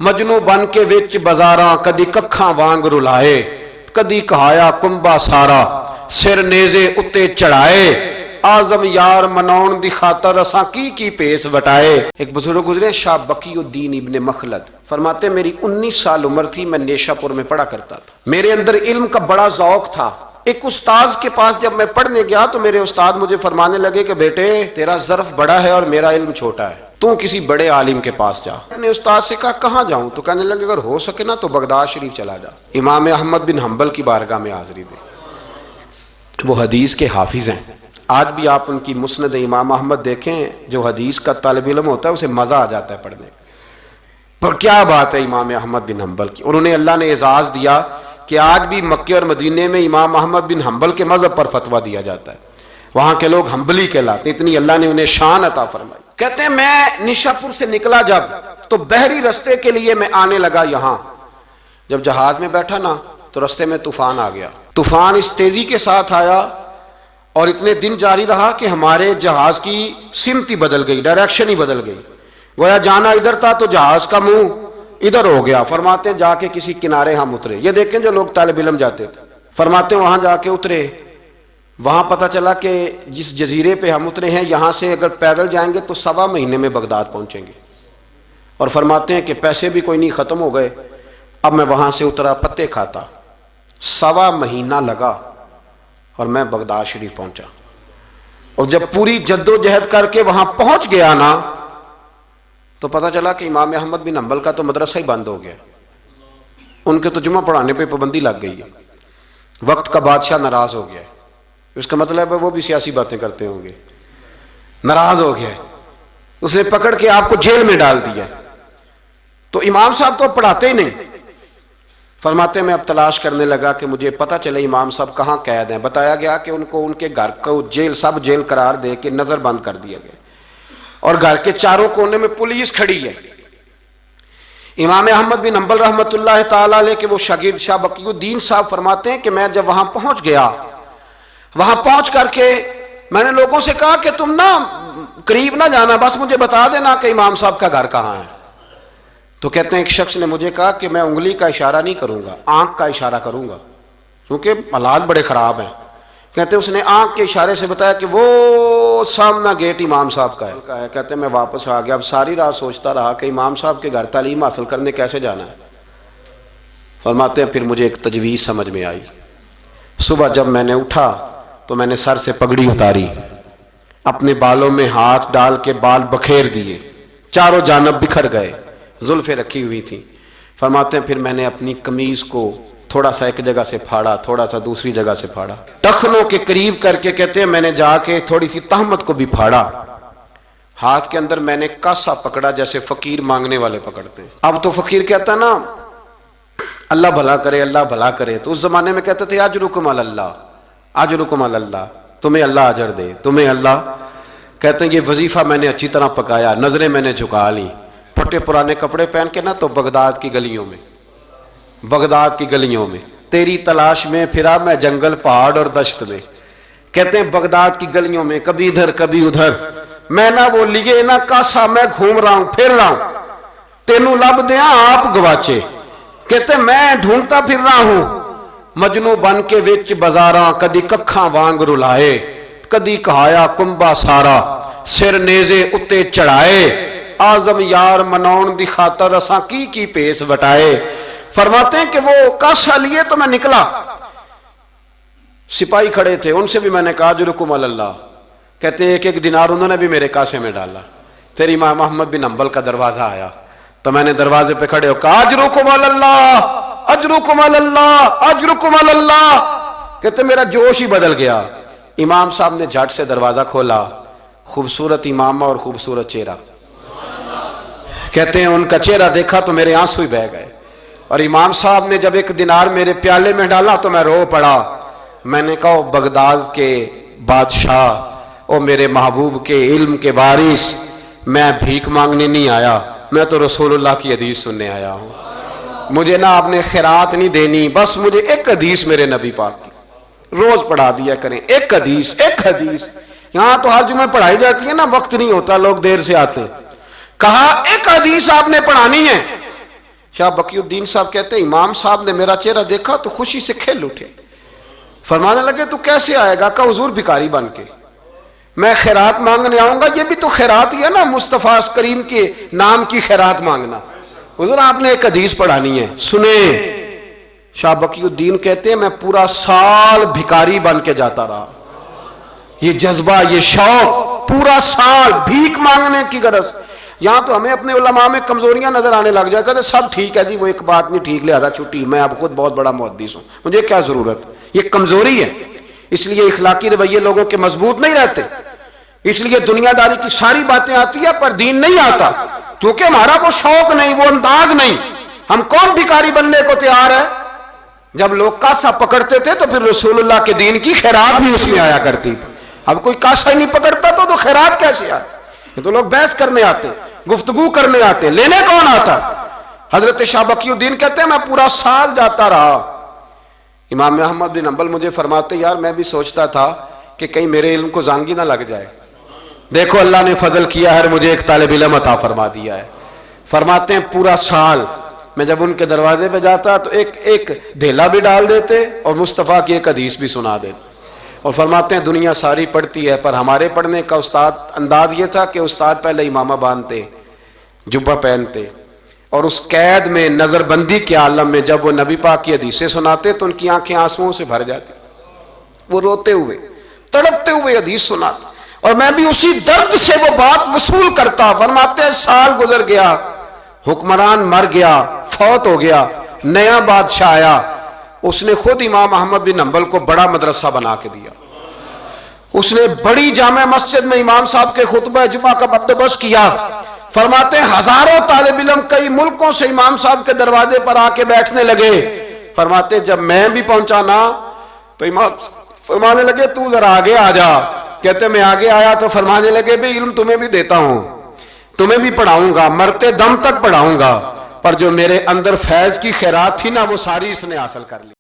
مجنو بن کے وچ بازاراں کدی ککھاں وانگ رلائے، کدی کہایا کنبا سارا سر نیزے اتے چڑھائے، آزم یار مناؤن دی خاطر اساں کی پیس وٹائے۔ ایک بزرگ گزرے شاہ بقی الدین ابن مخلد، فرماتے میری 19 سال عمر تھی، میں نیشا پور میں پڑھا کرتا تھا، میرے اندر علم کا بڑا ذوق تھا۔ ایک استاذ کے پاس جب میں پڑھنے گیا تو میرے استاد مجھے فرمانے لگے کہ بیٹے تیرا ظرف بڑا ہے اور میرا علم چھوٹا ہے، تو کسی بڑے عالم کے پاس جا۔ اپنے استاد سے کہا کہاں جاؤں؟ تو کہنے لگے اگر ہو سکے نا تو بغداد شریف چلا جا، امام احمد بن حنبل کی بارگاہ میں حاضری دے، وہ حدیث کے حافظ ہیں۔ آج بھی آپ ان کی مسند امام احمد دیکھیں، جو حدیث کا طالب علم ہوتا ہے اسے مزہ آ جاتا ہے پڑھنے پر۔ کیا بات ہے امام احمد بن حنبل کی، انہوں نے اللہ نے اعزاز دیا کہ آج بھی مکے اور مدینے میں امام احمد بن حنبل کے مذہب پر فتویٰ دیا جاتا ہے، وہاں کے لوگ حنبلی کہلاتے ہیں، اتنی اللہ نے انہیں شان عطا فرمائی۔ کہتے ہیں میں نشاپور سے نکلا جب تو بحری رستے کے لیے میں آنے لگا یہاں، جب جہاز میں بیٹھا نا تو رستے میں طوفان آ گیا، طوفان اس تیزی کے ساتھ آیا اور اتنے دن جاری رہا کہ ہمارے جہاز کی سمت ہی بدل گئی، ڈائریکشن ہی بدل گئی، گویا جانا ادھر تھا تو جہاز کا منہ ادھر ہو گیا۔ فرماتے ہیں جا کے کسی کنارے ہم اترے، یہ دیکھیں جو لوگ طالب علم جاتے تھے، فرماتے ہیں وہاں جا کے اترے، وہاں پتہ چلا کہ جس جزیرے پہ ہم اترے ہیں یہاں سے اگر پیدل جائیں گے تو 1.25 مہینے میں بغداد پہنچیں گے، اور فرماتے ہیں کہ پیسے بھی کوئی نہیں، ختم ہو گئے۔ اب میں وہاں سے اترا پتے کھاتا، 1.25 مہینہ لگا اور میں بغداد شریف پہنچا، اور جب پوری جد و جہد کر کے وہاں پہنچ گیا نا تو پتہ چلا کہ امام احمد بن حنبل کا تو مدرسہ ہی بند ہو گیا، ان کے تو جمعہ پڑھانے پہ پابندی لگ گئی ہے، وقت کا بادشاہ ناراض ہو گیا ہے، اس کا مطلب ہے وہ بھی سیاسی باتیں کرتے ہوں گے، ناراض ہو گیا ہے، اس نے پکڑ کے آپ کو جیل میں ڈال دیا۔ تو امام صاحب تو پڑھاتے ہی نہیں، فرماتے میں اب تلاش کرنے لگا کہ مجھے پتہ چلے امام صاحب کہاں قید ہیں۔ بتایا گیا کہ ان کو ان کے گھر کو جیل، سب جیل قرار دے کے نظر بند کر دیا گیا، اور گھر کے چاروں کونے میں پولیس کھڑی ہے۔ امام احمد بن حنبل رحمۃ اللہ تعالیٰ علیہ کے وہ شاگرد شاہ بقی الدین صاحب فرماتے ہیں کہ میں جب وہاں پہنچ گیا، وہاں پہنچ کر کے میں نے لوگوں سے کہا کہ تم نا قریب نہ جانا، بس مجھے بتا دینا کہ امام صاحب کا گھر کہاں ہے۔ تو کہتے ہیں ایک شخص نے مجھے کہا کہ میں انگلی کا اشارہ نہیں کروں گا، آنکھ کا اشارہ کروں گا، کیونکہ حالات بڑے خراب ہیں۔ کہتے ہیں اس نے آنکھ کے اشارے سے بتایا کہ وہ سامنا گیٹ امام صاحب کا ہے۔ کہتے ہیں میں واپس آ گیا، اب ساری رات سوچتا رہا کہ امام صاحب کے گھر تعلیم حاصل کرنے کیسے جانا ہے۔ فرماتے ہیں پھر مجھے ایک تجویز سمجھ میں آئی، صبح جب میں نے اٹھا تو میں نے سر سے پگڑی اتاری، اپنے بالوں میں ہاتھ ڈال کے بال بکھیر دیے، چاروں جانب بکھر گئے، زلفیں رکھی ہوئی تھیں۔ فرماتے ہیں پھر میں نے اپنی قمیض کو تھوڑا سا ایک جگہ سے پھاڑا، تھوڑا سا دوسری جگہ سے پھاڑا، ٹخنوں کے قریب کر کے کہتے ہیں میں نے جا کے تھوڑی سی تہمت کو بھی پھاڑا، ہاتھ کے اندر میں نے کاسا پکڑا جیسے فقیر مانگنے والے پکڑتے ہیں۔ اب تو فقیر کہتا ہے نا اللہ بھلا کرے، اللہ بھلا کرے، تو اس زمانے میں کہتے تھے اجرکم علی اللہ، اجرکم علی اللہ، تمہیں اللہ اجر دے، تمہیں اللہ۔ کہتے ہیں یہ وظیفہ میں نے اچھی طرح پکایا، نظریں میں نے جھکا لی، پھٹے پرانے کپڑے پہن کے نا تو بغداد کی گلیوں میں، بغداد کی گلیوں میں تیری تلاش میں پھرا میں جنگل پہاڑ اور دشت میں۔ کہتے ہیں بغداد کی گلیوں میں کبھی ادھر کبھی ادھر، میں نہ وہ لیے نہ کاسا، میں گھوم رہا ہوں پھر رہا ہوں، تینوں لب دیا آپ گواچے۔ کہتے ہیں میں ڈھونڈتا پھر رہا ہوں، مجنو بن کے وچ بازاراں کدی ککھاں وانگ رلائے، کدی کہایا کنبا سارا سر نیزے اتے چڑھائے، آزم یار مناؤن دی خاطر اساں کی پیس وٹائے۔ فرماتے ہیں کہ وہ کاسا لیے تو میں نکلا، سپاہی کھڑے تھے، ان سے بھی میں نے کہا اجرکم علی اللہ۔ کہتے ہیں ایک دینار انہوں نے بھی میرے کاسے میں ڈالا۔ پھر امام احمد بن حنبل کا دروازہ آیا تو میں نے دروازے پہ کھڑے ہو کہا اجرکم علی اللہ، اجرکم علی اللہ، اجرکم علی اللہ۔ کہتے میرا جوش ہی بدل گیا۔ امام صاحب نے جھٹ سے دروازہ کھولا، خوبصورت امامہ اور خوبصورت چہرہ، کہتے ہیں ان کا چہرہ دیکھا تو میرے آنسو ہی بہہ گئے، اور امام صاحب نے جب ایک دینار میرے پیالے میں ڈالا تو میں رو پڑا۔ میں نے کہا بغداد کے بادشاہ، او میرے محبوب کے علم کے وارث، میں بھیک مانگنے نہیں آیا، میں تو رسول اللہ کی حدیث سننے آیا ہوں۔ مجھے نہ آپ نے خیرات نہیں دینی، بس مجھے ایک حدیث میرے نبی پاک کی روز پڑھا دیا کریں، ایک حدیث ایک حدیث۔ یہاں تو ہر جمعہ پڑھائی جاتی ہے نا، وقت نہیں ہوتا، لوگ دیر سے آتے ہیں۔ کہا ایک حدیث آپ نے پڑھانی ہے، شاہ بقی الدین صاحب کہتے ہیں امام صاحب نے میرا چہرہ دیکھا تو خوشی سے کھل اٹھے، فرمانے لگے تو کیسے آئے گا؟ کہا حضور بھکاری بن کے میں خیرات مانگنے آؤں گا، یہ بھی تو خیرات ہی ہے نا، مصطفیٰ کریم کے نام کی خیرات مانگنا۔ حضور آپ نے ایک حدیث پڑھانی ہے، سنیں۔ شاہ بقی الدین کہتے ہیں میں پورا سال بھکاری بن کے جاتا رہا، یہ جذبہ، یہ شوق، پورا سال بھیک مانگنے کی غرض۔ یہاں تو ہمیں اپنے علماء میں کمزوریاں نظر آنے لگ جائے، کہتے سب ٹھیک ہے جی، وہ ایک بات نہیں ٹھیک، لہذا چھٹی، میں اب خود بہت بڑا محدث ہوں، مجھے کیا ضرورت؟ یہ کمزوری ہے، اس لیے اخلاقی رویے لوگوں کے مضبوط نہیں رہتے، اس لیے دنیا داری کی ساری باتیں آتی ہیں پر دین نہیں آتا، کیونکہ ہمارا وہ شوق نہیں، وہ انداز نہیں۔ ہم کون بھکاری بننے کو تیار ہے؟ جب لوگ کاسا پکڑتے تھے تو پھر رسول اللہ کے دین کی خیرات بھی اس میں آیا کرتی تھی، اب کوئی کاسا ہی نہیں پکڑتا تو خیرات کیسے آتی؟ یہ تو لوگ بحث کرنے آتے، گفتگو کرنے آتے، لینے کون آتا؟ حضرت شاہ بقی الدین کہتے ہیں میں پورا سال جاتا رہا۔ امام احمد بن حنبل مجھے فرماتے یار میں بھی سوچتا تھا کہ کہیں میرے علم کو زانگی نہ لگ جائے، دیکھو اللہ نے فضل کیا ہے، مجھے ایک طالب علم عطا فرما دیا ہے۔ فرماتے ہیں پورا سال میں جب ان کے دروازے پہ جاتا تو ایک دھیلا بھی ڈال دیتے اور مصطفیٰ کی ایک حدیث بھی سنا دیتے، اور فرماتے ہیں دنیا ساری پڑھتی ہے پر ہمارے پڑھنے کا استاد انداز یہ تھا کہ استاد پہلے امامہ باندھتے، جبہ پہنتے، اور اس قید میں نظر بندی کے عالم میں جب وہ نبی پاک کی حدیثیں سناتے تو ان کی آنکھیں آنسوؤں سے بھر جاتی، وہ روتے ہوئے تڑپتے ہوئے حدیث سناتے، اور میں بھی اسی درد سے وہ بات وصول کرتا۔ فرماتے ہیں سال گزر گیا، حکمران مر گیا، فوت ہو گیا، نیا بادشاہ آیا، اس نے خود امام احمد بن حنبل کو بڑا مدرسہ بنا کے دیا، اس نے بڑی جامع مسجد میں امام صاحب کے خطبہ جمعہ کا بندوبست کیا۔ فرماتے ہیں ہزاروں طالب علم کئی ملکوں سے امام صاحب کے دروازے پر آ کے بیٹھنے لگے۔ فرماتے جب میں بھی پہنچا نا تو امام فرمانے لگے تو ذرا آگے آ جا، کہتے میں آگے آیا تو فرمانے لگے بھی علم تمہیں بھی دیتا ہوں، تمہیں بھی پڑھاؤں گا، مرتے دم تک پڑھاؤں گا، پر جو میرے اندر فیض کی خیرات تھی نا وہ ساری اس نے حاصل کر لی۔